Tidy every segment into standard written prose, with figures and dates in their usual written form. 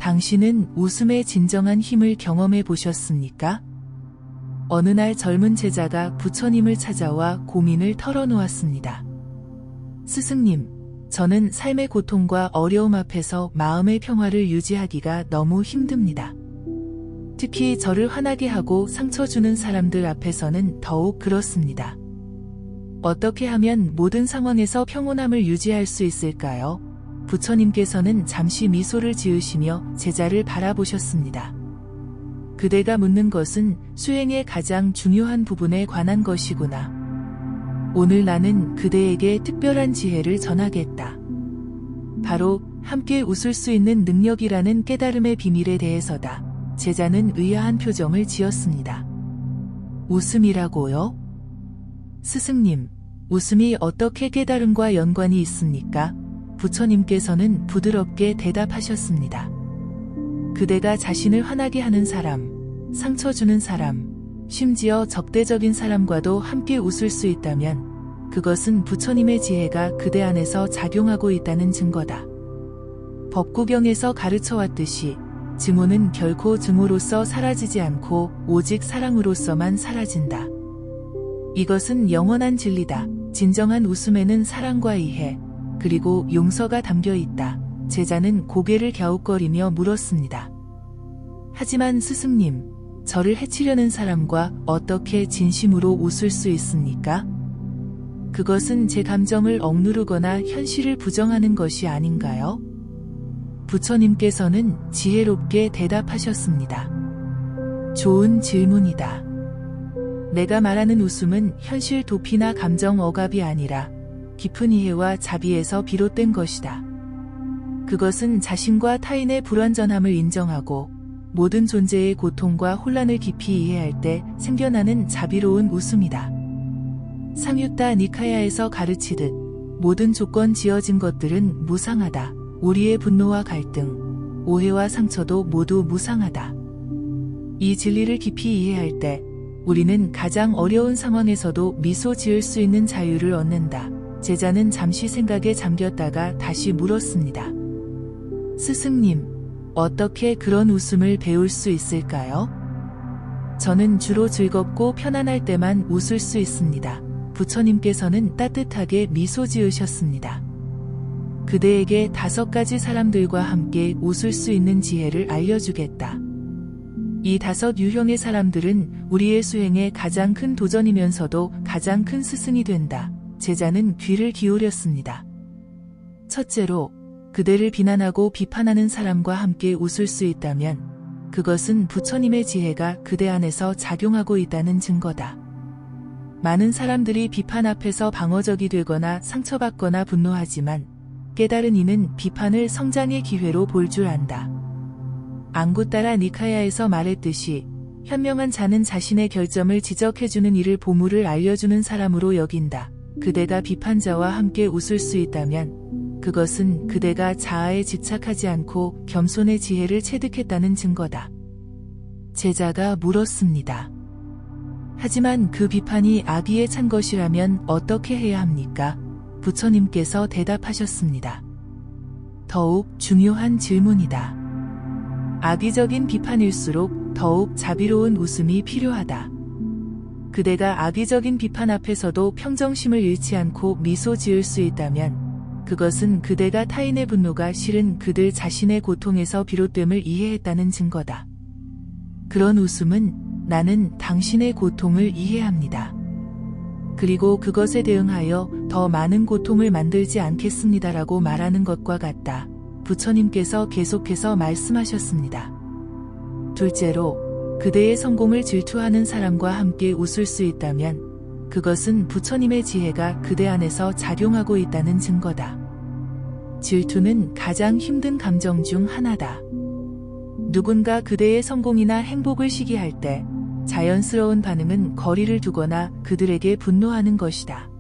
당신은 웃음의 진정한 힘을 경험해 보셨습니까? 어느 날 젊은 제자가 부처님을 찾아와 고민을 털어놓았습니다. 스승님, 저는 삶의 고통과 어려움 앞에서 마음의 평화를 유지하기가 너무 힘듭니다. 특히 저를 화나게 하고 상처 주는 사람들 앞에서는 더욱 그렇습니다. 어떻게 하면 모든 상황에서 평온함을 유지할 수 있을까요? 부처님께서는 잠시 미소를 지으시며 제자를 바라보셨습니다. 그대가 묻는 것은 수행의 가장 중요한 부분에 관한 것이구나. 오늘 나는 그대에게 특별한 지혜를 전하겠다. 바로 함께 웃을 수 있는 능력이라는 깨달음의 비밀에 대해서다. 제자는 의아한 표정을 지었습니다. 웃음이라고요? 스승님, 웃음이 어떻게 깨달음과 연관이 있습니까? 부처님께서는 부드럽게 대답하셨습니다. 그대가 자신을 화나게 하는 사람, 상처 주는 사람, 심지어 적대적인 사람과도 함께 웃을 수 있다면 그것은 부처님의 지혜가 그대 안에서 작용하고 있다는 증거다. 법구경에서 가르쳐왔듯이 증오는 결코 증오로서 사라지지 않고 오직 사랑으로서만 사라진다. 이것은 영원한 진리다. 진정한 웃음에는 사랑과 이해, 그리고 용서가 담겨 있다. 제자는 고개를 갸웃거리며 물었습니다. 하지만 스승님, 저를 해치려는 사람과 어떻게 진심으로 웃을 수 있습니까? 그것은 제 감정을 억누르거나 현실을 부정하는 것이 아닌가요? 부처님께서는 지혜롭게 대답하셨습니다. 좋은 질문이다. 내가 말하는 웃음은 현실 도피나 감정 억압이 아니라 깊은 이해와 자비에서 비롯된 것이다. 그것은 자신과 타인의 불완전함을 인정하고 모든 존재의 고통과 혼란을 깊이 이해할 때 생겨나는 자비로운 웃음이다. 상유타 니카야에서 가르치듯 모든 조건 지어진 것들은 무상하다. 우리의 분노와 갈등, 오해와 상처도 모두 무상하다. 이 진리를 깊이 이해할 때 우리는 가장 어려운 상황에서도 미소 지을 수 있는 자유를 얻는다. 제자는 잠시 생각에 잠겼다가 다시 물었습니다. 스승님, 어떻게 그런 웃음을 배울 수 있을까요? 저는 주로 즐겁고 편안할 때만 웃을 수 있습니다. 부처님께서는 따뜻하게 미소 지으셨습니다. 그대에게 5가지 사람들과 함께 웃을 수 있는 지혜를 알려주겠다. 이 5 유형의 사람들은 우리의 수행의 가장 큰 도전이면서도 가장 큰 스승이 된다. 제자는 귀를 기울였습니다. 첫째로, 그대를 비난하고 비판하는 사람과 함께 웃을 수 있다면 그것은 부처님의 지혜가 그대 안에서 작용하고 있다는 증거다. 많은 사람들이 비판 앞에서 방어적이 되거나 상처받거나 분노하지만 깨달은 이는 비판을 성장의 기회로 볼 줄 안다. 앙구따라 니카야에서 말했듯이 현명한 자는 자신의 결점을 지적해주는 이를 보물을 알려주는 사람으로 여긴다. 그대가 비판자와 함께 웃을 수 있다면 그것은 그대가 자아에 집착하지 않고 겸손의 지혜를 체득했다는 증거다. 제자가 물었습니다. 하지만 그 비판이 악의에 찬 것이라면 어떻게 해야 합니까? 부처님께서 대답하셨습니다. 더욱 중요한 질문이다. 악의적인 비판일수록 더욱 자비로운 웃음이 필요하다. 그대가 악의적인 비판 앞에서도 평정심을 잃지 않고 미소 지을 수 있다면 그것은 그대가 타인의 분노가 실은 그들 자신의 고통에서 비롯됨을 이해했다는 증거다. 그런 웃음은 나는 당신의 고통을 이해합니다. 그리고 그것에 대응하여 더 많은 고통을 만들지 않겠습니다라고 말하는 것과 같다. 부처님께서 계속해서 말씀하셨습니다. 둘째로, 그대의 성공을 질투하는 사람과 함께 웃을 수 있다면 그것은 부처님의 지혜가 그대 안에서 작용하고 있다는 증거다. 질투는 가장 힘든 감정 중 하나다. 누군가 그대의 성공이나 행복을 시기할 때 자연스러운 반응은 거리를 두거나 그들에게 분노하는 것이다.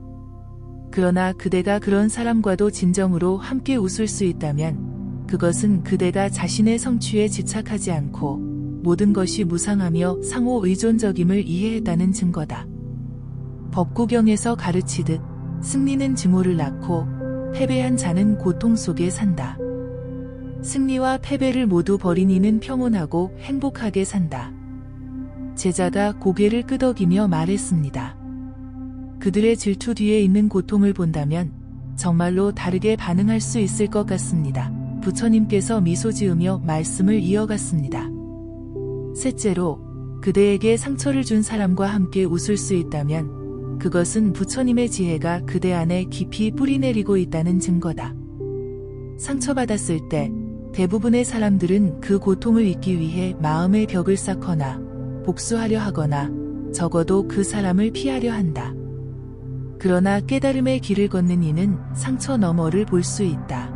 그러나 그대가 그런 사람과도 진정으로 함께 웃을 수 있다면 그것은 그대가 자신의 성취에 집착하지 않고 모든 것이 무상하며 상호 의존적임을 이해했다는 증거다. 법구경에서 가르치듯 승리는 증오를 낳고 패배한 자는 고통 속에 산다. 승리와 패배를 모두 버린 이는 평온하고 행복하게 산다. 제자가 고개를 끄덕이며 말했습니다. 그들의 질투 뒤에 있는 고통을 본다면 정말로 다르게 반응할 수 있을 것 같습니다. 부처님께서 미소 지으며 말씀을 이어갔습니다. 셋째로, 그대에게 상처를 준 사람과 함께 웃을 수 있다면 그것은 부처님의 지혜가 그대 안에 깊이 뿌리내리고 있다는 증거다. 상처받았을 때 대부분의 사람들은 그 고통을 잊기 위해 마음의 벽을 쌓거나 복수하려 하거나 적어도 그 사람을 피하려 한다. 그러나 깨달음의 길을 걷는 이는 상처 너머를 볼 수 있다.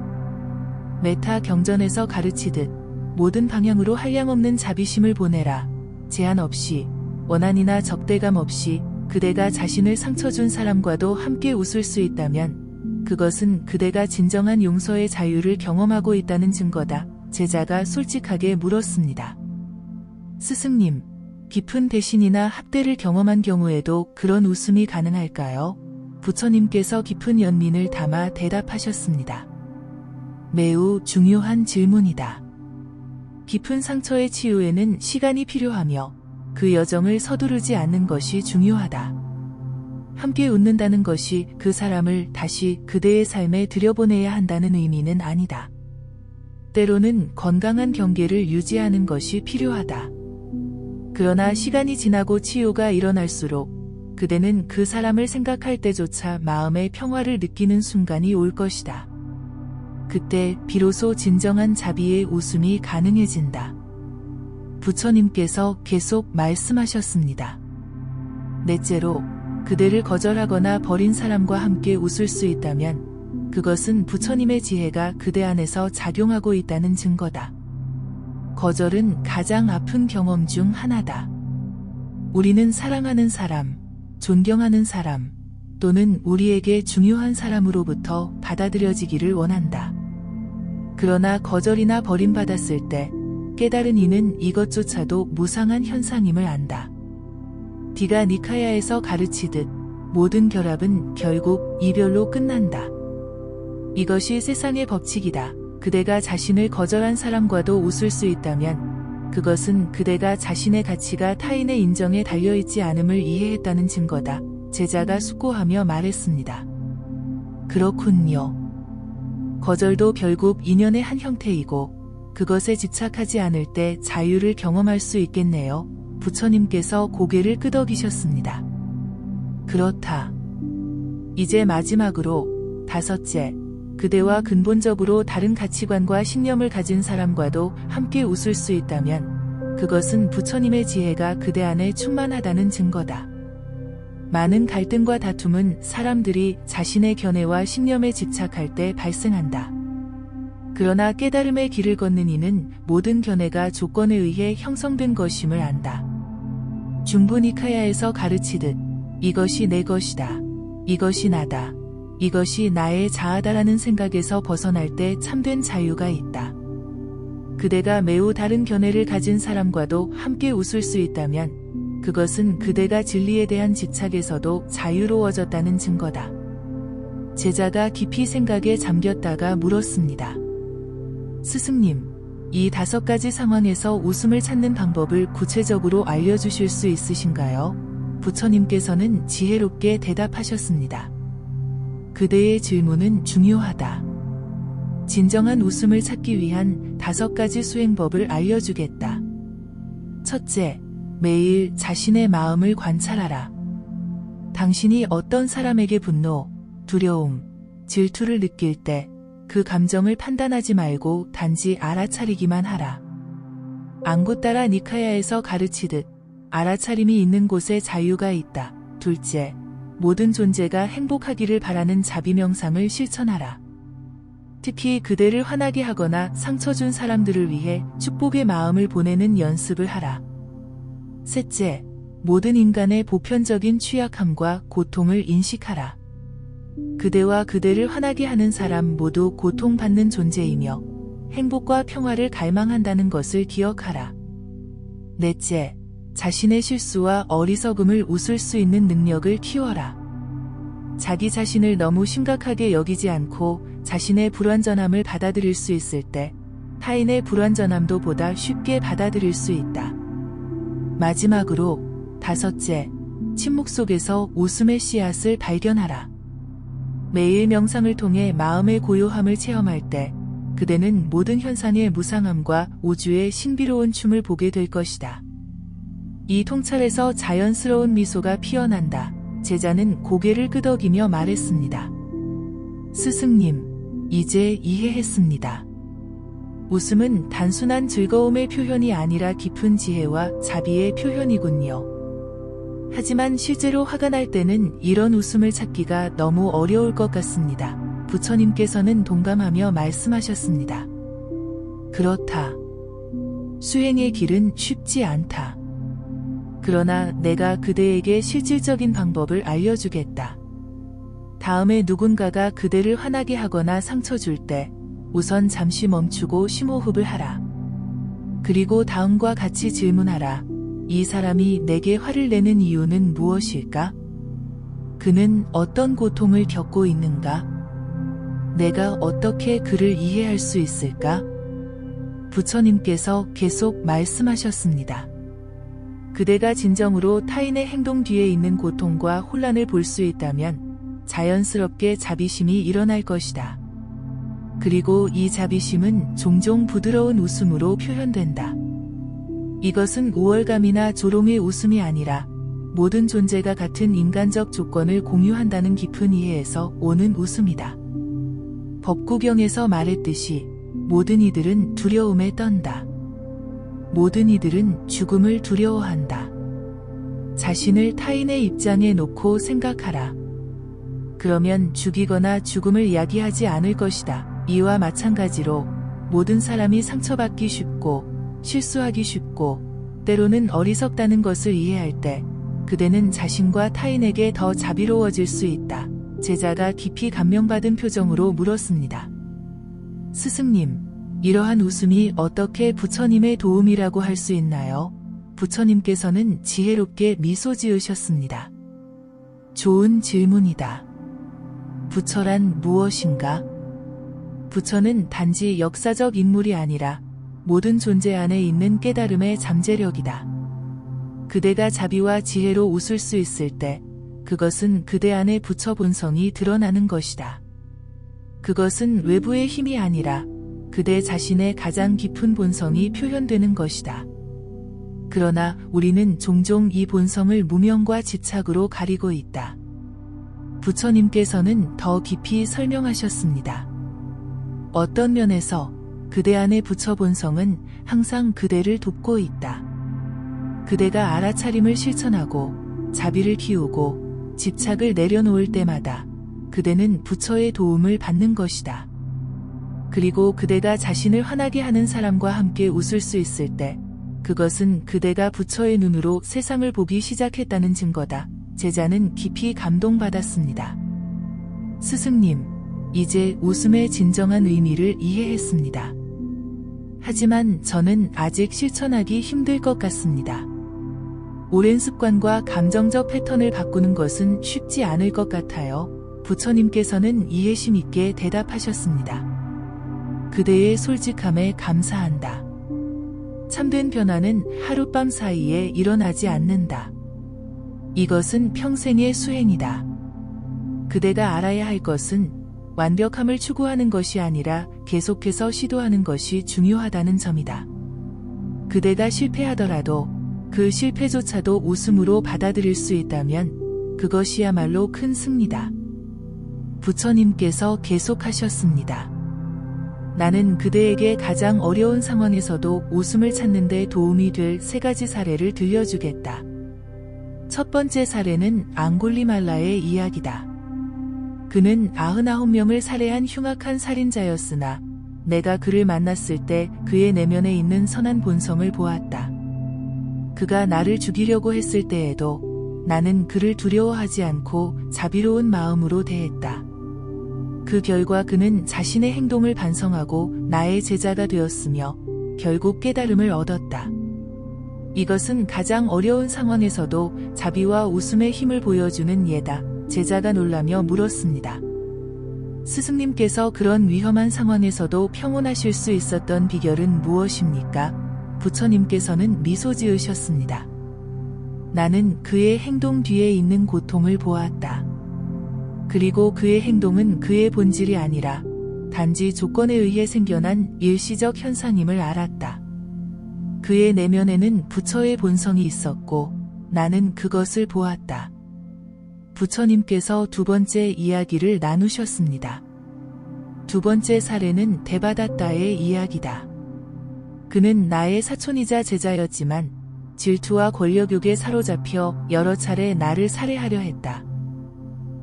메타 경전에서 가르치듯 모든 방향으로 한량없는 자비심을 보내라. 제한 없이, 원한이나 적대감 없이 그대가 자신을 상처 준 사람과도 함께 웃을 수 있다면 그것은 그대가 진정한 용서의 자유를 경험하고 있다는 증거다. 제자가 솔직하게 물었습니다. 스승님, 깊은 배신이나 학대를 경험한 경우에도 그런 웃음이 가능할까요? 부처님께서 깊은 연민을 담아 대답하셨습니다. 매우 중요한 질문이다. 깊은 상처의 치유에는 시간이 필요하며 그 여정을 서두르지 않는 것이 중요하다. 함께 웃는다는 것이 그 사람을 다시 그대의 삶에 들여보내야 한다는 의미는 아니다. 때로는 건강한 경계를 유지하는 것이 필요하다. 그러나 시간이 지나고 치유가 일어날수록 그대는 그 사람을 생각할 때조차 마음의 평화를 느끼는 순간이 올 것이다. 그때 비로소 진정한 자비의 웃음이 가능해진다. 부처님께서 계속 말씀하셨습니다. 넷째로, 그대를 거절하거나 버린 사람과 함께 웃을 수 있다면 그것은 부처님의 지혜가 그대 안에서 작용하고 있다는 증거다. 거절은 가장 아픈 경험 중 하나다. 우리는 사랑하는 사람, 존경하는 사람, 또는 우리에게 중요한 사람으로부터 받아들여지기를 원한다. 그러나 거절이나 버림받았을 때 깨달은 이는 이것조차도 무상한 현상임을 안다. 디가 니카야에서 가르치듯 모든 결합은 결국 이별로 끝난다. 이것이 세상의 법칙이다. 그대가 자신을 거절한 사람과도 웃을 수 있다면 그것은 그대가 자신의 가치가 타인의 인정에 달려있지 않음을 이해했다는 증거다. 제자가 숙고하며 말했습니다. 그렇군요. 거절도 결국 인연의 한 형태이고 그것에 집착하지 않을 때 자유를 경험할 수 있겠네요. 부처님께서 고개를 끄덕이셨습니다. 그렇다. 이제 마지막으로 다섯째, 그대와 근본적으로 다른 가치관과 신념을 가진 사람과도 함께 웃을 수 있다면 그것은 부처님의 지혜가 그대 안에 충만하다는 증거다. 많은 갈등과 다툼은 사람들이 자신의 견해와 신념에 집착할 때 발생한다. 그러나 깨달음의 길을 걷는 이는 모든 견해가 조건에 의해 형성된 것임을 안다. 중부니카야에서 가르치듯 이것이 내 것이다. 이것이 나다. 이것이 나의 자아다라는 생각에서 벗어날 때 참된 자유가 있다. 그대가 매우 다른 견해를 가진 사람과도 함께 웃을 수 있다면 그것은 그대가 진리에 대한 집착에서도 자유로워졌다는 증거다. 제자가 깊이 생각에 잠겼다가 물었습니다. 스승님, 이 5가지 상황에서 웃음을 찾는 방법을 구체적으로 알려주실 수 있으신가요? 부처님께서는 지혜롭게 대답하셨습니다. 그대의 질문은 중요하다. 진정한 웃음을 찾기 위한 5가지 수행법을 알려주겠다. 첫째, 매일 자신의 마음을 관찰하라. 당신이 어떤 사람에게 분노, 두려움, 질투를 느낄 때 그 감정을 판단하지 말고 단지 알아차리기만 하라. 앙고따라 니카야에서 가르치듯 알아차림이 있는 곳에 자유가 있다. 둘째, 모든 존재가 행복하기를 바라는 자비명상을 실천하라. 특히 그대를 화나게 하거나 상처 준 사람들을 위해 축복의 마음을 보내는 연습을 하라. 셋째, 모든 인간의 보편적인 취약함과 고통을 인식하라. 그대와 그대를 화나게 하는 사람 모두 고통받는 존재이며 행복과 평화를 갈망한다는 것을 기억하라. 넷째, 자신의 실수와 어리석음을 웃을 수 있는 능력을 키워라. 자기 자신을 너무 심각하게 여기지 않고 자신의 불완전함을 받아들일 수 있을 때 타인의 불완전함도 보다 쉽게 받아들일 수 있다. 마지막으로 5째, 침묵 속에서 웃음의 씨앗을 발견하라. 매일 명상을 통해 마음의 고요함을 체험할 때 그대는 모든 현상의 무상함과 우주의 신비로운 춤을 보게 될 것이다. 이 통찰에서 자연스러운 미소가 피어난다. 제자는 고개를 끄덕이며 말했습니다. 스승님, 이제 이해했습니다. 웃음은 단순한 즐거움의 표현이 아니라 깊은 지혜와 자비의 표현이군요. 하지만 실제로 화가 날 때는 이런 웃음을 찾기가 너무 어려울 것 같습니다. 부처님께서는 동감하며 말씀하셨습니다. 그렇다. 수행의 길은 쉽지 않다. 그러나 내가 그대에게 실질적인 방법을 알려주겠다. 다음에 누군가가 그대를 화나게 하거나 상처 줄 때 우선 잠시 멈추고 심호흡을 하라. 그리고 다음과 같이 질문하라. 이 사람이 내게 화를 내는 이유는 무엇일까? 그는 어떤 고통을 겪고 있는가? 내가 어떻게 그를 이해할 수 있을까? 부처님께서 계속 말씀하셨습니다. 그대가 진정으로 타인의 행동 뒤에 있는 고통과 혼란을 볼 수 있다면 자연스럽게 자비심이 일어날 것이다. 그리고 이 자비심은 종종 부드러운 웃음으로 표현된다. 이것은 우월감이나 조롱의 웃음이 아니라 모든 존재가 같은 인간적 조건을 공유한다는 깊은 이해에서 오는 웃음이다. 법구경에서 말했듯이 모든 이들은 두려움에 떤다. 모든 이들은 죽음을 두려워한다. 자신을 타인의 입장에 놓고 생각하라. 그러면 죽이거나 죽음을 이야기하지 않을 것이다. 이와 마찬가지로 모든 사람이 상처받기 쉽고 실수하기 쉽고 때로는 어리석다는 것을 이해할 때 그대는 자신과 타인에게 더 자비로워질 수 있다. 제자가 깊이 감명받은 표정으로 물었습니다. 스승님, 이러한 웃음이 어떻게 부처님의 도움이라고 할 수 있나요? 부처님께서는 지혜롭게 미소 지으셨습니다. 좋은 질문이다. 부처란 무엇인가? 부처는 단지 역사적 인물이 아니라 모든 존재 안에 있는 깨달음의 잠재력이다. 그대가 자비와 지혜로 웃을 수 있을 때 그것은 그대 안의 부처 본성이 드러나는 것이다. 그것은 외부의 힘이 아니라 그대 자신의 가장 깊은 본성이 표현되는 것이다. 그러나 우리는 종종 이 본성을 무명과 집착으로 가리고 있다. 부처님께서는 더 깊이 설명하셨습니다. 어떤 면에서 그대 안의 부처 본성은 항상 그대를 돕고 있다. 그대가 알아차림을 실천하고 자비를 키우고 집착을 내려놓을 때마다 그대는 부처의 도움을 받는 것이다. 그리고 그대가 자신을 화나게 하는 사람과 함께 웃을 수 있을 때 그것은 그대가 부처의 눈으로 세상을 보기 시작했다는 증거다. 제자는 깊이 감동받았습니다. 스승님, 이제 웃음의 진정한 의미를 이해했습니다. 하지만 저는 아직 실천하기 힘들 것 같습니다. 오랜 습관과 감정적 패턴을 바꾸는 것은 쉽지 않을 것 같아요. 부처님께서는 이해심 있게 대답하셨습니다. 그대의 솔직함에 감사한다. 참된 변화는 하룻밤 사이에 일어나지 않는다. 이것은 평생의 수행이다. 그대가 알아야 할 것은 완벽함을 추구하는 것이 아니라 계속해서 시도하는 것이 중요하다는 점이다. 그대가 실패하더라도 그 실패조차도 웃음으로 받아들일 수 있다면 그것이야말로 큰 승리다. 부처님께서 계속하셨습니다. 나는 그대에게 가장 어려운 상황에서도 웃음을 찾는 데 도움이 될 3가지 사례를 들려주겠다. 첫 번째 사례는 앙골리말라의 이야기다. 그는 99명을 살해한 흉악한 살인자였으나 내가 그를 만났을 때 그의 내면에 있는 선한 본성을 보았다. 그가 나를 죽이려고 했을 때에도 나는 그를 두려워하지 않고 자비로운 마음으로 대했다. 그 결과 그는 자신의 행동을 반성하고 나의 제자가 되었으며 결국 깨달음을 얻었다. 이것은 가장 어려운 상황에서도 자비와 웃음의 힘을 보여주는 예다. 제자가 놀라며 물었습니다. 스승님께서 그런 위험한 상황에서도 평온하실 수 있었던 비결은 무엇입니까? 부처님께서는 미소 지으셨습니다. 나는 그의 행동 뒤에 있는 고통을 보았다. 그리고 그의 행동은 그의 본질이 아니라 단지 조건에 의해 생겨난 일시적 현상임을 알았다. 그의 내면에는 부처의 본성이 있었고 나는 그것을 보았다. 부처님께서 두 번째 이야기를 나누셨습니다. 두 번째 사례는 데바다타의 이야기다. 그는 나의 사촌이자 제자였지만 질투와 권력욕에 사로잡혀 여러 차례 나를 살해하려 했다.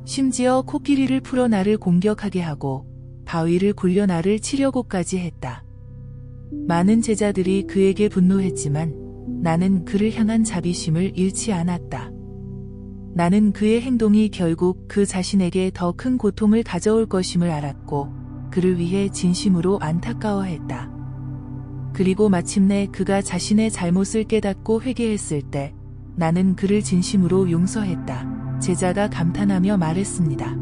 심지어 코끼리를 풀어 나를 공격하게 하고 바위를 굴려 나를 치려고까지 했다. 많은 제자들이 그에게 분노했지만 나는 그를 향한 자비심을 잃지 않았다. 나는 그의 행동이 결국 그 자신에게 더 큰 고통을 가져올 것임을 알았고 그를 위해 진심으로 안타까워했다. 그리고 마침내 그가 자신의 잘못을 깨닫고 회개했을 때 나는 그를 진심으로 용서했다. 제자가 감탄하며 말했습니다.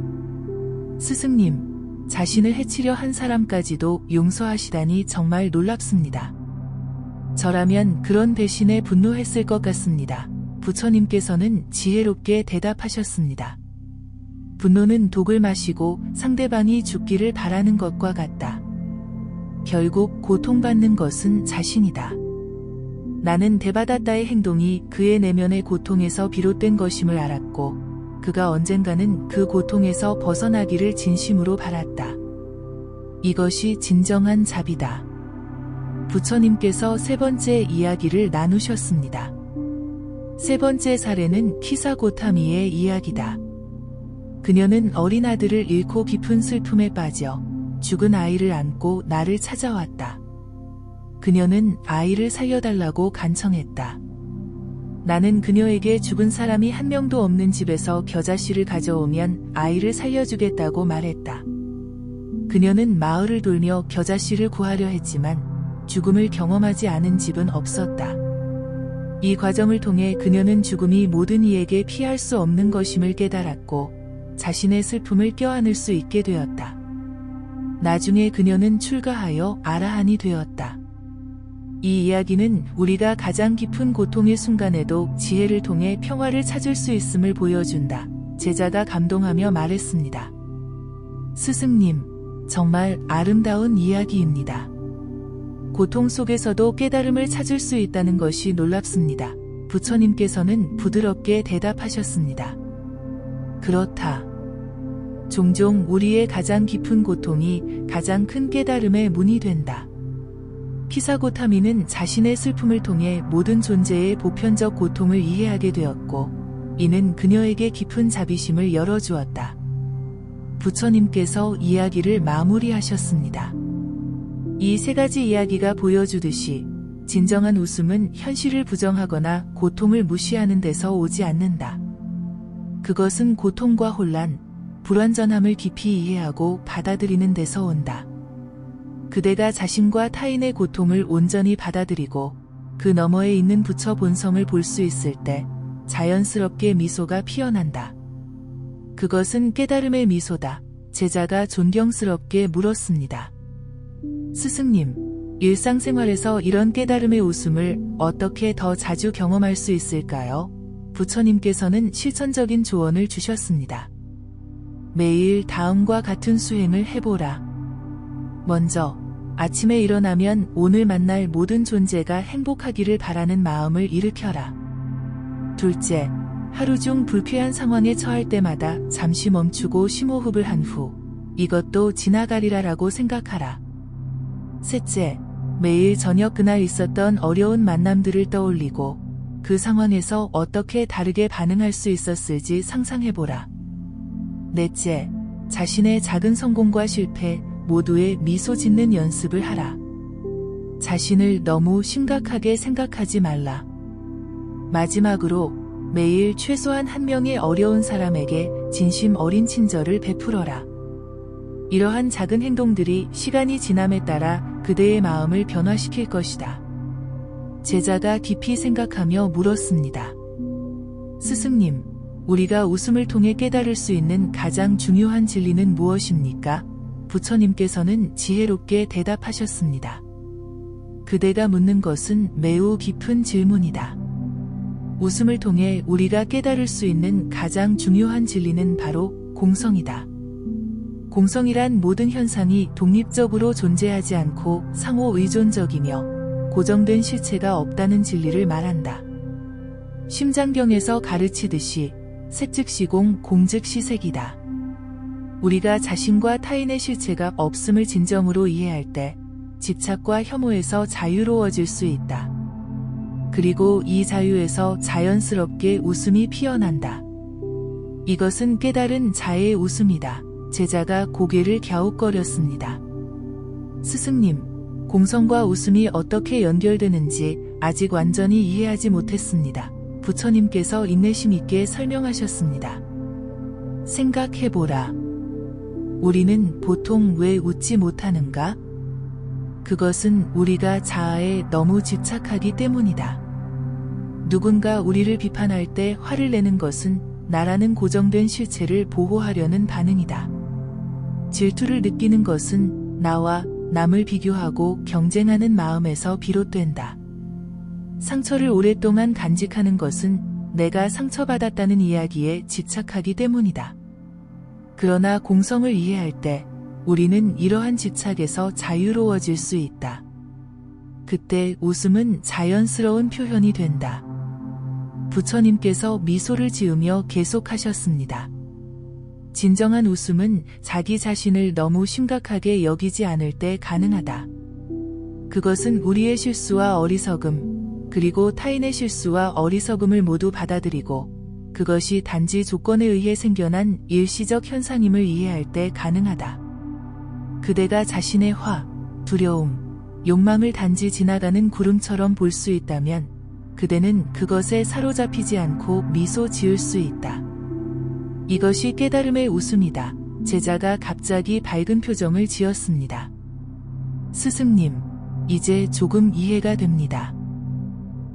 스승님, 자신을 해치려 한 사람까지도 용서하시다니 정말 놀랍습니다. 저라면 그런 배신에 분노했을 것 같습니다. 부처님께서는 지혜롭게 대답하셨습니다. 분노는 독을 마시고 상대방이 죽기를 바라는 것과 같다. 결국 고통받는 것은 자신이다. 나는 데바다타의 행동이 그의 내면의 고통에서 비롯된 것임을 알았고 그가 언젠가는 그 고통에서 벗어나기를 진심으로 바랐다. 이것이 진정한 자비다. 부처님께서 세 번째 이야기를 나누셨습니다. 세 번째 사례는 키사고타미의 이야기다. 그녀는 어린 아들을 잃고 깊은 슬픔에 빠져 죽은 아이를 안고 나를 찾아왔다. 그녀는 아이를 살려달라고 간청했다. 나는 그녀에게 죽은 사람이 한 명도 없는 집에서 겨자씨를 가져오면 아이를 살려주겠다고 말했다. 그녀는 마을을 돌며 겨자씨를 구하려 했지만 죽음을 경험하지 않은 집은 없었다. 이 과정을 통해 그녀는 죽음이 모든 이에게 피할 수 없는 것임을 깨달았고 자신의 슬픔을 껴안을 수 있게 되었다. 나중에 그녀는 출가하여 아라한이 되었다. 이 이야기는 우리가 가장 깊은 고통의 순간에도 지혜를 통해 평화를 찾을 수 있음을 보여준다. 제자가 감동하며 말했습니다. 스승님, 정말 아름다운 이야기입니다. 고통 속에서도 깨달음을 찾을 수 있다는 것이 놀랍습니다. 부처님께서는 부드럽게 대답하셨습니다. 그렇다. 종종 우리의 가장 깊은 고통이 가장 큰 깨달음의 문이 된다. 키사고타미는 자신의 슬픔을 통해 모든 존재의 보편적 고통을 이해하게 되었고 이는 그녀에게 깊은 자비심을 열어주었다. 부처님께서 이야기를 마무리하셨습니다. 이 세 가지 이야기가 보여주듯이 진정한 웃음은 현실을 부정하거나 고통을 무시하는 데서 오지 않는다. 그것은 고통과 혼란, 불완전함을 깊이 이해하고 받아들이는 데서 온다. 그대가 자신과 타인의 고통을 온전히 받아들이고 그 너머에 있는 부처 본성을 볼 수 있을 때 자연스럽게 미소가 피어난다. 그것은 깨달음의 미소다. 제자가 존경스럽게 물었습니다. 스승님, 일상생활에서 이런 깨달음의 웃음을 어떻게 더 자주 경험할 수 있을까요? 부처님께서는 실천적인 조언을 주셨습니다. 매일 다음과 같은 수행을 해보라. 먼저, 아침에 일어나면 오늘 만날 모든 존재가 행복하기를 바라는 마음을 일으켜라. 둘째, 하루 중 불쾌한 상황에 처할 때마다 잠시 멈추고 심호흡을 한 후, 이것도 지나가리라라고 생각하라. 셋째, 매일 저녁 그날 있었던 어려운 만남들을 떠올리고 그 상황에서 어떻게 다르게 반응할 수 있었을지 상상해보라. 넷째, 자신의 작은 성공과 실패 모두에 미소 짓는 연습을 하라. 자신을 너무 심각하게 생각하지 말라. 마지막으로 매일 최소한 한 명의 어려운 사람에게 진심 어린 친절을 베풀어라. 이러한 작은 행동들이 시간이 지남에 따라 그대의 마음을 변화시킬 것이다. 제자가 깊이 생각하며 물었습니다. 스승님, 우리가 웃음을 통해 깨달을 수 있는 가장 중요한 진리는 무엇입니까? 부처님께서는 지혜롭게 대답하셨습니다. 그대가 묻는 것은 매우 깊은 질문이다. 웃음을 통해 우리가 깨달을 수 있는 가장 중요한 진리는 바로 공성이다. 공성이란 모든 현상이 독립적으로 존재하지 않고 상호 의존적이며 고정된 실체가 없다는 진리를 말한다. 심장경에서 가르치듯이 색즉시공, 공즉시색이다. 우리가 자신과 타인의 실체가 없음을 진정으로 이해할 때 집착과 혐오에서 자유로워질 수 있다. 그리고 이 자유에서 자연스럽게 웃음이 피어난다. 이것은 깨달은 자의 웃음이다. 제자가 고개를 갸웃거렸습니다. 스승님, 공성과 웃음이 어떻게 연결되는지 아직 완전히 이해하지 못했습니다. 부처님께서 인내심 있게 설명하셨습니다. 생각해보라. 우리는 보통 왜 웃지 못하는가? 그것은 우리가 자아에 너무 집착하기 때문이다. 누군가 우리를 비판할 때 화를 내는 것은 나라는 고정된 실체를 보호하려는 반응이다. 질투를 느끼는 것은 나와 남을 비교하고 경쟁하는 마음에서 비롯된다. 상처를 오랫동안 간직하는 것은 내가 상처받았다는 이야기에 집착하기 때문이다. 그러나 공성을 이해할 때 우리는 이러한 집착에서 자유로워질 수 있다. 그때 웃음은 자연스러운 표현이 된다. 부처님께서 미소를 지으며 계속하셨습니다. 진정한 웃음은 자기 자신을 너무 심각하게 여기지 않을 때 가능하다. 그것은 우리의 실수와 어리석음, 그리고 타인의 실수와 어리석음을 모두 받아들이고 그것이 단지 조건에 의해 생겨난 일시적 현상임을 이해할 때 가능하다. 그대가 자신의 화, 두려움, 욕망을 단지 지나가는 구름처럼 볼 수 있다면 그대는 그것에 사로잡히지 않고 미소 지을 수 있다. 이것이 깨달음의 웃음이다. 제자가 갑자기 밝은 표정을 지었습니다. 스승님, 이제 조금 이해가 됩니다.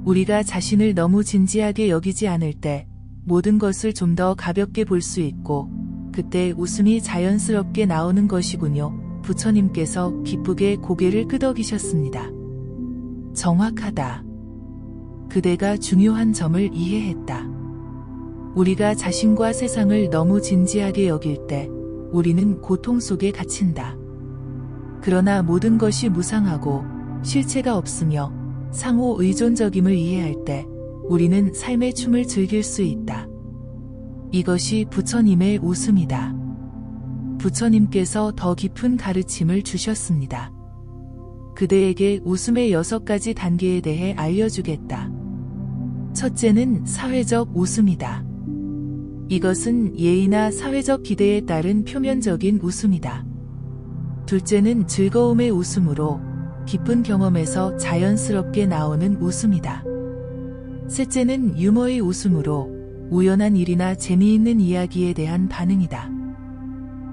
우리가 자신을 너무 진지하게 여기지 않을 때 모든 것을 좀 더 가볍게 볼 수 있고 그때 웃음이 자연스럽게 나오는 것이군요. 부처님께서 기쁘게 고개를 끄덕이셨습니다. 정확하다. 그대가 중요한 점을 이해했다. 우리가 자신과 세상을 너무 진지하게 여길 때 우리는 고통 속에 갇힌다. 그러나 모든 것이 무상하고 실체가 없으며 상호 의존적임을 이해할 때 우리는 삶의 춤을 즐길 수 있다. 이것이 부처님의 웃음이다. 부처님께서 더 깊은 가르침을 주셨습니다. 그대에게 웃음의 6가지 단계에 대해 알려주겠다. 첫째는 사회적 웃음이다. 이것은 예의나 사회적 기대에 따른 표면적인 웃음이다. 둘째는 즐거움의 웃음으로 기쁜 경험에서 자연스럽게 나오는 웃음이다. 셋째는 유머의 웃음으로 우연한 일이나 재미있는 이야기에 대한 반응이다.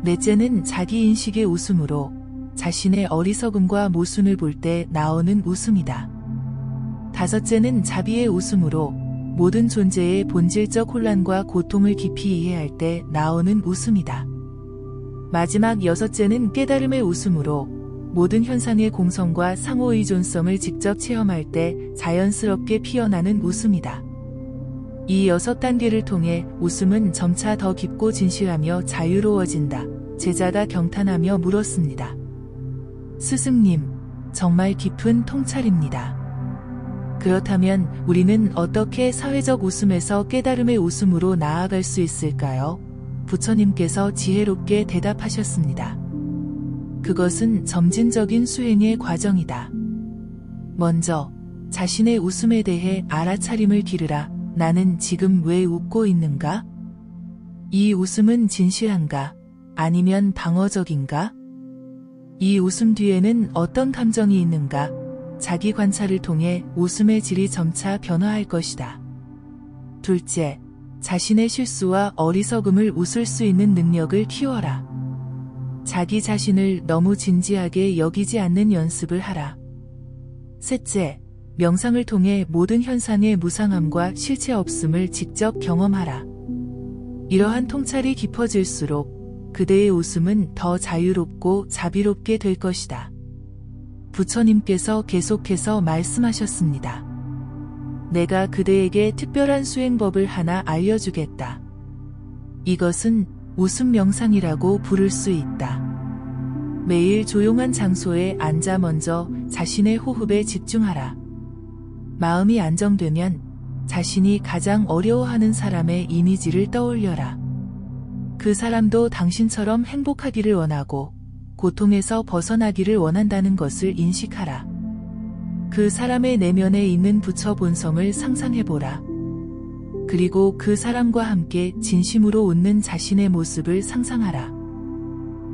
넷째는 자기인식의 웃음으로 자신의 어리석음과 모순을 볼 때 나오는 웃음이다. 다섯째는 자비의 웃음으로 모든 존재의 본질적 혼란과 고통을 깊이 이해할 때 나오는 웃음이다. 마지막 6째는 깨달음의 웃음으로 모든 현상의 공성과 상호의존성을 직접 체험할 때 자연스럽게 피어나는 웃음이다. 이 6단계를 통해 웃음은 점차 더 깊고 진실하며 자유로워진다. 제자가 경탄하며 물었습니다. 스승님, 정말 깊은 통찰입니다. 그렇다면 우리는 어떻게 사회적 웃음에서 깨달음의 웃음으로 나아갈 수 있을까요? 부처님께서 지혜롭게 대답하셨습니다. 그것은 점진적인 수행의 과정이다. 먼저 자신의 웃음에 대해 알아차림을 기르라. 나는 지금 왜 웃고 있는가? 이 웃음은 진실한가? 아니면 방어적인가? 이 웃음 뒤에는 어떤 감정이 있는가? 자기 관찰을 통해 웃음의 질이 점차 변화할 것이다. 둘째, 자신의 실수와 어리석음을 웃을 수 있는 능력을 키워라. 자기 자신을 너무 진지하게 여기지 않는 연습을 하라. 셋째, 명상을 통해 모든 현상의 무상함과 실체 없음을 직접 경험하라. 이러한 통찰이 깊어질수록 그대의 웃음은 더 자유롭고 자비롭게 될 것이다. 부처님께서 계속해서 말씀하셨습니다. 내가 그대에게 특별한 수행법을 하나 알려주겠다. 이것은 웃음 명상이라고 부를 수 있다. 매일 조용한 장소에 앉아 먼저 자신의 호흡에 집중하라. 마음이 안정되면 자신이 가장 어려워하는 사람의 이미지를 떠올려라. 그 사람도 당신처럼 행복하기를 원하고 고통에서 벗어나기를 원한다는 것을 인식하라. 그 사람의 내면에 있는 부처 본성을 상상해보라. 그리고 그 사람과 함께 진심으로 웃는 자신의 모습을 상상하라.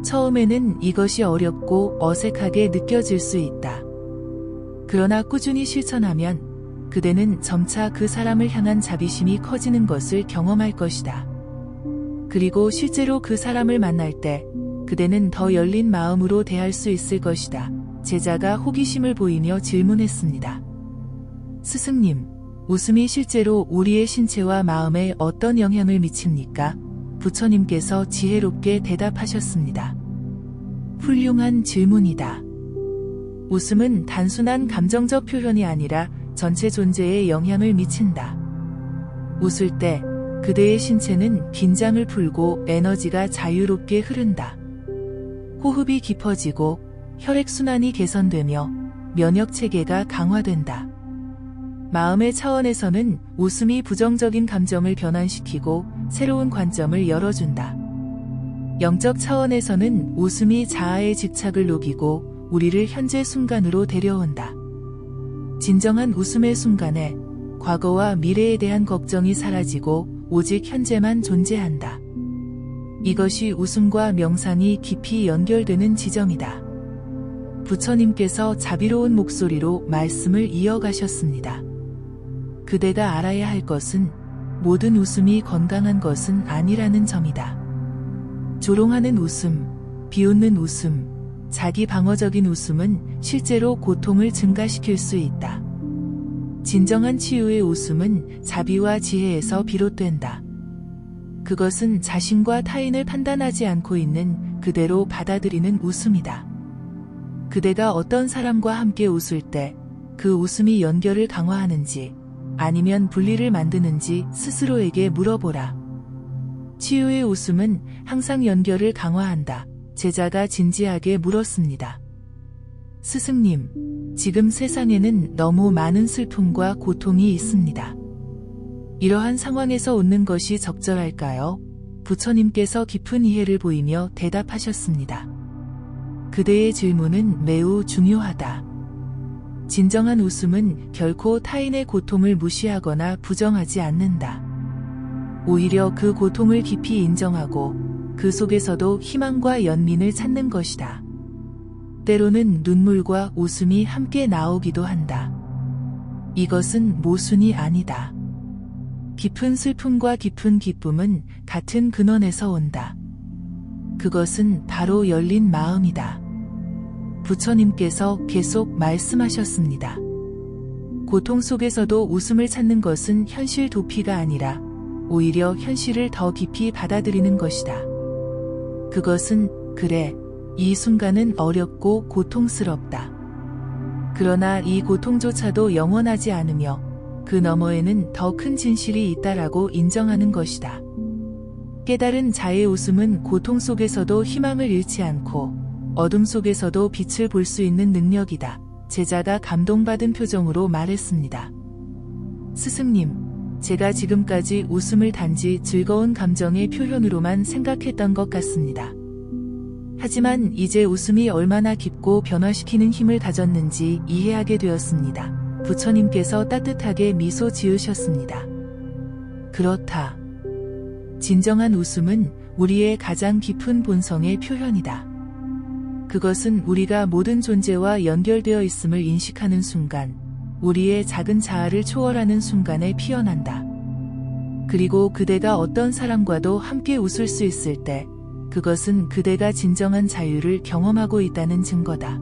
처음에는 이것이 어렵고 어색하게 느껴질 수 있다. 그러나 꾸준히 실천하면 그대는 점차 그 사람을 향한 자비심이 커지는 것을 경험할 것이다. 그리고 실제로 그 사람을 만날 때 그대는 더 열린 마음으로 대할 수 있을 것이다. 제자가 호기심을 보이며 질문했습니다. 스승님, 웃음이 실제로 우리의 신체와 마음에 어떤 영향을 미칩니까? 부처님께서 지혜롭게 대답하셨습니다. 훌륭한 질문이다. 웃음은 단순한 감정적 표현이 아니라 전체 존재에 영향을 미친다. 웃을 때 그대의 신체는 긴장을 풀고 에너지가 자유롭게 흐른다. 호흡이 깊어지고 혈액순환이 개선되며 면역체계가 강화된다. 마음의 차원에서는 웃음이 부정적인 감정을 변환시키고 새로운 관점을 열어준다. 영적 차원에서는 웃음이 자아의 집착을 녹이고 우리를 현재 순간으로 데려온다. 진정한 웃음의 순간에 과거와 미래에 대한 걱정이 사라지고 오직 현재만 존재한다. 이것이 웃음과 명상이 깊이 연결되는 지점이다. 부처님께서 자비로운 목소리로 말씀을 이어가셨습니다. 그대가 알아야 할 것은 모든 웃음이 건강한 것은 아니라는 점이다. 조롱하는 웃음, 비웃는 웃음, 자기 방어적인 웃음은 실제로 고통을 증가시킬 수 있다. 진정한 치유의 웃음은 자비와 지혜에서 비롯된다. 그것은 자신과 타인을 판단하지 않고 있는 그대로 받아들이는 웃음이다. 그대가 어떤 사람과 함께 웃을 때 그 웃음이 연결을 강화하는지 아니면 분리를 만드는지 스스로에게 물어보라. 치유의 웃음은 항상 연결을 강화한다. 제자가 진지하게 물었습니다. 스승님, 지금 세상에는 너무 많은 슬픔과 고통이 있습니다. 이러한 상황에서 웃는 것이 적절할까요? 부처님께서 깊은 이해를 보이며 대답하셨습니다. 그대의 질문은 매우 중요하다. 진정한 웃음은 결코 타인의 고통을 무시하거나 부정하지 않는다. 오히려 그 고통을 깊이 인정하고 그 속에서도 희망과 연민을 찾는 것이다. 때로는 눈물과 웃음이 함께 나오기도 한다. 이것은 모순이 아니다. 깊은 슬픔과 깊은 기쁨은 같은 근원에서 온다. 그것은 바로 열린 마음이다. 부처님께서 계속 말씀하셨습니다. 고통 속에서도 웃음을 찾는 것은 현실 도피가 아니라 오히려 현실을 더 깊이 받아들이는 것이다. 그것은 그래, 이 순간은 어렵고 고통스럽다. 그러나 이 고통조차도 영원하지 않으며 그 너머에는 더 큰 진실이 있다라고 인정하는 것이다. 깨달은 자의 웃음은 고통 속에서도 희망을 잃지 않고 어둠 속에서도 빛을 볼 수 있는 능력이다. 제자가 감동받은 표정으로 말했습니다. 스승님, 제가 지금까지 웃음을 단지 즐거운 감정의 표현으로만 생각했던 것 같습니다. 하지만 이제 웃음이 얼마나 깊고 변화시키는 힘을 가졌는지 이해하게 되었습니다. 부처님께서 따뜻하게 미소 지으셨습니다. 그렇다. 진정한 웃음은 우리의 가장 깊은 본성의 표현이다. 그것은 우리가 모든 존재와 연결되어 있음을 인식하는 순간, 우리의 작은 자아를 초월하는 순간에 피어난다. 그리고 그대가 어떤 사람과도 함께 웃을 수 있을 때, 그것은 그대가 진정한 자유를 경험하고 있다는 증거다.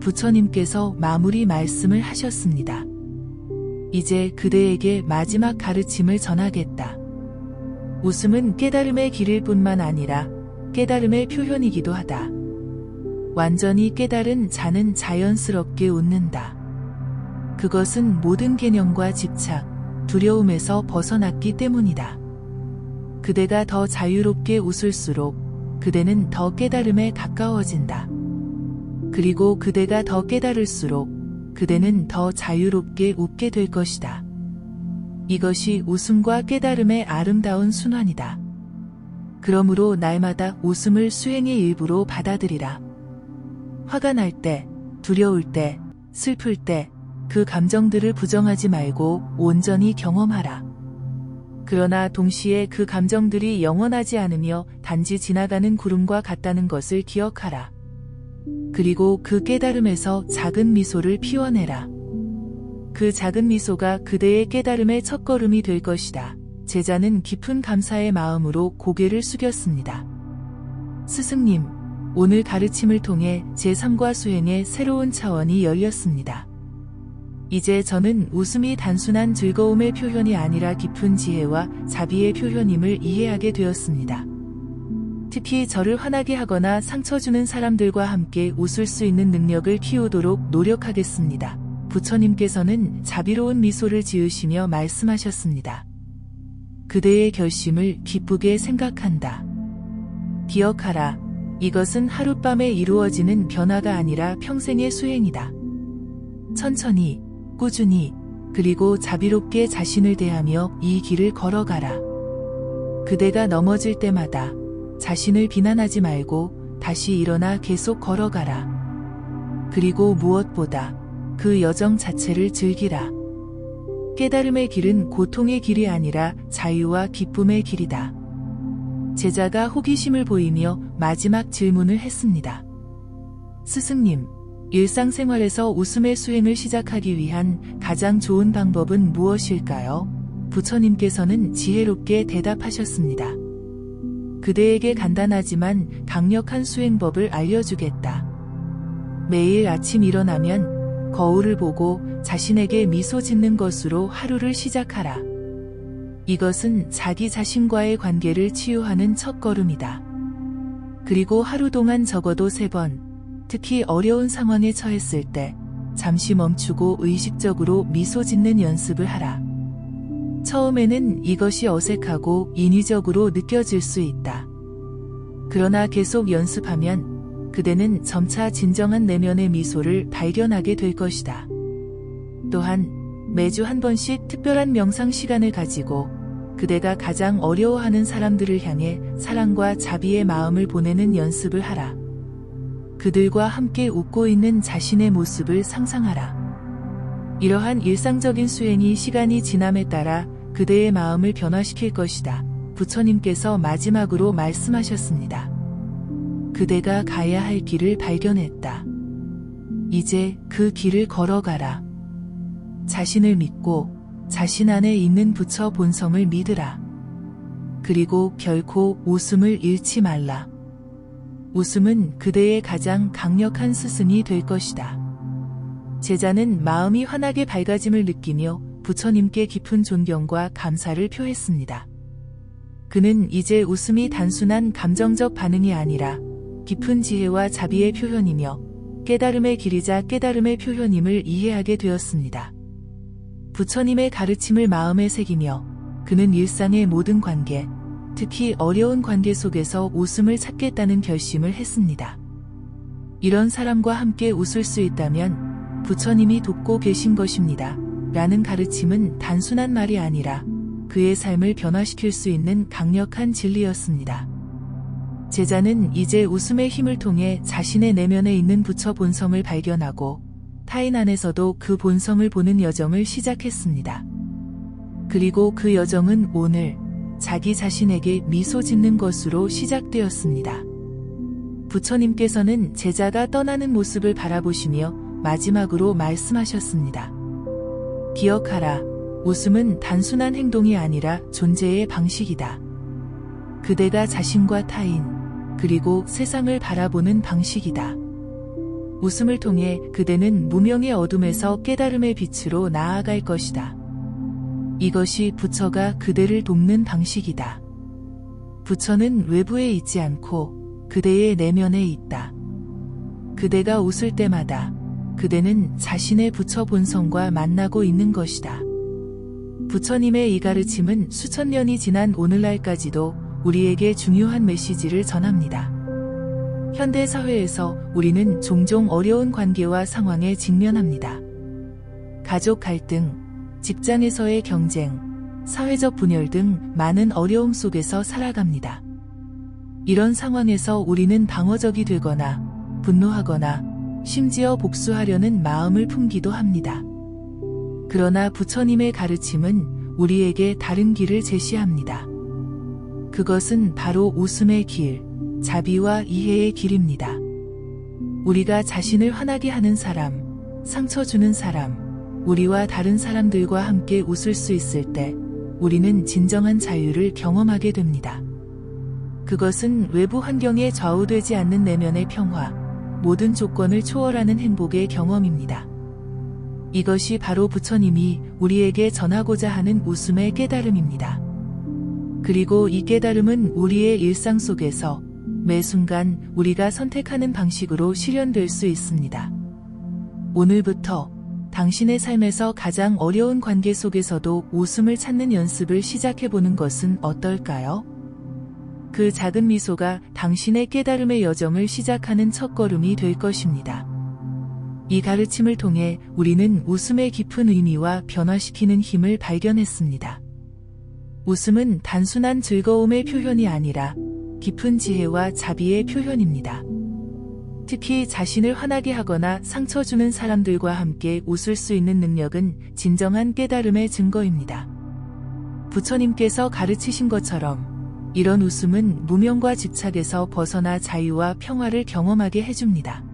부처님께서 마무리 말씀을 하셨습니다. 이제 그대에게 마지막 가르침을 전하겠다. 웃음은 깨달음의 길일 뿐만 아니라 깨달음의 표현이기도 하다. 완전히 깨달은 자는 자연스럽게 웃는다. 그것은 모든 개념과 집착, 두려움에서 벗어났기 때문이다. 그대가 더 자유롭게 웃을수록 그대는 더 깨달음에 가까워진다. 그리고 그대가 더 깨달을수록 그대는 더 자유롭게 웃게 될 것이다. 이것이 웃음과 깨달음의 아름다운 순환이다. 그러므로 날마다 웃음을 수행의 일부로 받아들이라. 화가 날 때, 두려울 때, 슬플 때, 그 감정들을 부정하지 말고 온전히 경험하라. 그러나 동시에 그 감정들이 영원하지 않으며 단지 지나가는 구름과 같다는 것을 기억하라. 그리고 그 깨달음에서 작은 미소를 피워내라. 그 작은 미소가 그대의 깨달음의 첫걸음이 될 것이다. 제자는 깊은 감사의 마음으로 고개를 숙였습니다. 스승님, 오늘 가르침을 통해 제3과 수행의 새로운 차원이 열렸습니다. 이제 저는 웃음이 단순한 즐거움의 표현이 아니라 깊은 지혜와 자비의 표현임을 이해하게 되었습니다. 특히 저를 화나게 하거나 상처 주는 사람들과 함께 웃을 수 있는 능력을 키우도록 노력하겠습니다. 부처님께서는 자비로운 미소를 지으시며 말씀하셨습니다. 그대의 결심을 기쁘게 생각한다. 기억하라. 이것은 하룻밤에 이루어지는 변화가 아니라 평생의 수행이다. 천천히, 꾸준히, 그리고 자비롭게 자신을 대하며 이 길을 걸어가라. 그대가 넘어질 때마다 자신을 비난하지 말고 다시 일어나 계속 걸어가라. 그리고 무엇보다 그 여정 자체를 즐기라. 깨달음의 길은 고통의 길이 아니라 자유와 기쁨의 길이다. 제자가 호기심을 보이며 마지막 질문을 했습니다. 스승님, 일상생활에서 웃음의 수행을 시작하기 위한 가장 좋은 방법은 무엇일까요? 부처님께서는 지혜롭게 대답하셨습니다. 그대에게 간단하지만 강력한 수행법을 알려주겠다. 매일 아침 일어나면 거울을 보고 자신에게 미소 짓는 것으로 하루를 시작하라. 이것은 자기 자신과의 관계를 치유하는 첫걸음이다. 그리고 하루 동안 적어도 3번, 특히 어려운 상황에 처했을 때 잠시 멈추고 의식적으로 미소 짓는 연습을 하라. 처음에는 이것이 어색하고 인위적으로 느껴질 수 있다. 그러나 계속 연습하면 그대는 점차 진정한 내면의 미소를 발견하게 될 것이다. 또한 매주 한 번씩 특별한 명상 시간을 가지고 그대가 가장 어려워하는 사람들을 향해 사랑과 자비의 마음을 보내는 연습을 하라. 그들과 함께 웃고 있는 자신의 모습을 상상하라. 이러한 일상적인 수행이 시간이 지남에 따라 그대의 마음을 변화시킬 것이다. 부처님께서 마지막으로 말씀하셨습니다. 그대가 가야 할 길을 발견했다. 이제 그 길을 걸어가라. 자신을 믿고 자신 안에 있는 부처 본성을 믿으라. 그리고 결코 웃음을 잃지 말라. 웃음은 그대의 가장 강력한 스승이 될 것이다. 제자는 마음이 환하게 밝아짐을 느끼며 부처님께 깊은 존경과 감사를 표했습니다. 그는 이제 웃음이 단순한 감정적 반응이 아니라 깊은 지혜와 자비의 표현이며 깨달음의 길이자 깨달음의 표현임을 이해하게 되었습니다. 부처님의 가르침을 마음에 새기며 그는 일상의 모든 관계, 특히 어려운 관계 속에서 웃음을 찾겠다는 결심을 했습니다. 이런 사람과 함께 웃을 수 있다면 부처님이 돕고 계신 것입니다. 라는 가르침은 단순한 말이 아니라 그의 삶을 변화시킬 수 있는 강력한 진리였습니다. 제자는 이제 웃음의 힘을 통해 자신의 내면에 있는 부처 본성을 발견하고 타인 안에서도 그 본성을 보는 여정을 시작했습니다. 그리고 그 여정은 오늘 자기 자신에게 미소 짓는 것으로 시작되었습니다. 부처님께서는 제자가 떠나는 모습을 바라보시며 마지막으로 말씀하셨습니다. 기억하라. 웃음은 단순한 행동이 아니라 존재의 방식이다. 그대가 자신과 타인, 그리고 세상을 바라보는 방식이다. 웃음을 통해 그대는 무명의 어둠에서 깨달음의 빛으로 나아갈 것이다. 이것이 부처가 그대를 돕는 방식이다. 부처는 외부에 있지 않고 그대의 내면에 있다. 그대가 웃을 때마다 그대는 자신의 부처 본성과 만나고 있는 것이다. 부처님의 이 가르침은 수천 년이 지난 오늘날까지도 우리에게 중요한 메시지를 전합니다. 현대 사회에서 우리는 종종 어려운 관계와 상황에 직면합니다. 가족 갈등, 직장에서의 경쟁, 사회적 분열 등 많은 어려움 속에서 살아갑니다. 이런 상황에서 우리는 방어적이 되거나 분노하거나 심지어 복수하려는 마음을 품기도 합니다. 그러나 부처님의 가르침은 우리에게 다른 길을 제시합니다. 그것은 바로 웃음의 길, 자비와 이해의 길입니다. 우리가 자신을 화나게 하는 사람, 상처 주는 사람, 우리와 다른 사람들과 함께 웃을 수 있을 때 우리는 진정한 자유를 경험하게 됩니다. 그것은 외부 환경에 좌우되지 않는 내면의 평화, 모든 조건을 초월하는 행복의 경험입니다. 이것이 바로 부처님이 우리에게 전하고자 하는 웃음의 깨달음입니다. 그리고 이 깨달음은 우리의 일상 속에서 매 순간 우리가 선택하는 방식으로 실현될 수 있습니다. 오늘부터 당신의 삶에서 가장 어려운 관계 속에서도 웃음을 찾는 연습을 시작해보는 것은 어떨까요? 그 작은 미소가 당신의 깨달음의 여정을 시작하는 첫걸음이 될 것입니다. 이 가르침을 통해 우리는 웃음의 깊은 의미와 변화시키는 힘을 발견했습니다. 웃음은 단순한 즐거움의 표현이 아니라 깊은 지혜와 자비의 표현입니다. 특히 자신을 화나게 하거나 상처 주는 사람들과 함께 웃을 수 있는 능력은 진정한 깨달음의 증거입니다. 부처님께서 가르치신 것처럼 이런 웃음은 무명과 집착에서 벗어나 자유와 평화를 경험하게 해줍니다.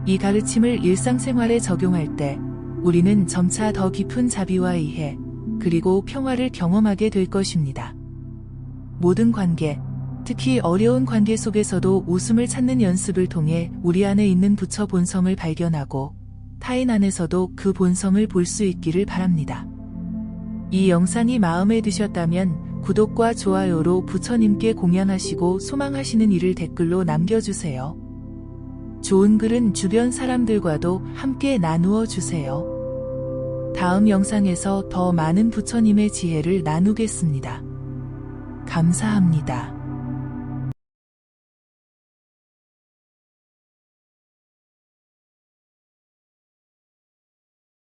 이 가르침을 일상생활에 적용할 때 우리는 점차 더 깊은 자비와 이해, 그리고 평화를 경험하게 될 것입니다. 모든 관계, 특히 어려운 관계 속에서도 웃음을 찾는 연습을 통해 우리 안에 있는 부처 본성을 발견하고 타인 안에서도 그 본성을 볼 수 있기를 바랍니다. 이 영상이 마음에 드셨다면 구독과 좋아요로 부처님께 공양하시고 소망하시는 일을 댓글로 남겨주세요. 좋은 글은 주변 사람들과도 함께 나누어 주세요. 다음 영상에서 더 많은 부처님의 지혜를 나누겠습니다. 감사합니다.